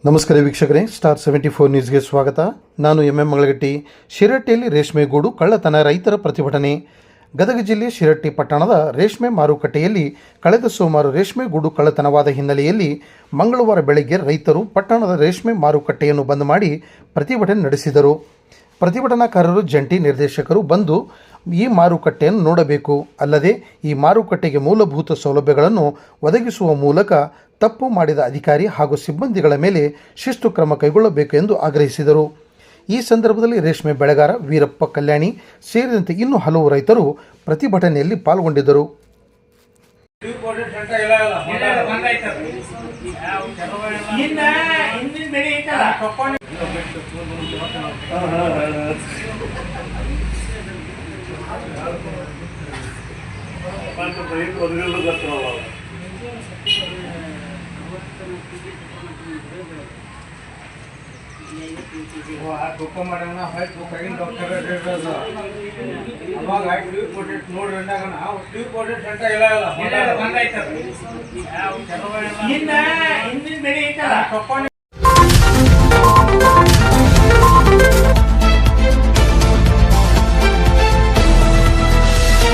ನಮಸ್ಕಾರ ವೀಕ್ಷಕರೇ, ಸ್ಟಾರ್ 74 ನ್ಯೂಸ್ಗೆ ಸ್ವಾಗತ. ನಾನು ಎಂ ಮಂಗಳಗಟ್ಟಿ. ಶಿರಹಟ್ಟಿಯಲ್ಲಿ ರೇಷ್ಮೆಗೂಡು ಕಳ್ಳತನ, ರೈತರ ಪ್ರತಿಭಟನೆ. ಗದಗ ಜಿಲ್ಲೆ ಶಿರಹಟ್ಟಿ ಪಟ್ಟಣದ ರೇಷ್ಮೆ ಮಾರುಕಟ್ಟೆಯಲ್ಲಿ ಕಳೆದ ಸೋಮವಾರ ರೇಷ್ಮೆಗೂಡು ಕಳ್ಳತನವಾದ ಹಿನ್ನೆಲೆಯಲ್ಲಿ ಮಂಗಳವಾರ ಬೆಳಗ್ಗೆ ರೈತರು ಪಟ್ಟಣದ ರೇಷ್ಮೆ ಮಾರುಕಟ್ಟೆಯನ್ನು ಬಂದ್ ಮಾಡಿ ಪ್ರತಿಭಟನೆ ನಡೆಸಿದರು. ಪ್ರತಿಭಟನಾಕಾರರು ಜಂಟಿ ನಿರ್ದೇಶಕರು ಬಂದು ಈ ಮಾರುಕಟ್ಟೆಯನ್ನು ನೋಡಬೇಕು, ಅಲ್ಲದೆ ಈ ಮಾರುಕಟ್ಟೆಗೆ ಮೂಲಭೂತ ಸೌಲಭ್ಯಗಳನ್ನು ಒದಗಿಸುವ ಮೂಲಕ ತಪ್ಪು ಮಾಡಿದ ಅಧಿಕಾರಿ ಹಾಗೂ ಸಿಬ್ಬಂದಿಗಳ ಮೇಲೆ ಶಿಸ್ತು ಕ್ರಮ ಕೈಗೊಳ್ಳಬೇಕು ಎಂದು ಆಗ್ರಹಿಸಿದರು. ಈ ಸಂದರ್ಭದಲ್ಲಿ ರೇಷ್ಮೆ ಬೆಳೆಗಾರ ವೀರಪ್ಪ ಕಲ್ಯಾಣಿ ಸೇರಿದಂತೆ ಇನ್ನೂ ಹಲವು ರೈತರು ಪ್ರತಿಭಟನೆಯಲ್ಲಿ ಪಾಲ್ಗೊಂಡಿದ್ದರು. ಹಿಂದಿನ ಬೆಳೆ ಐತಲ್ಲ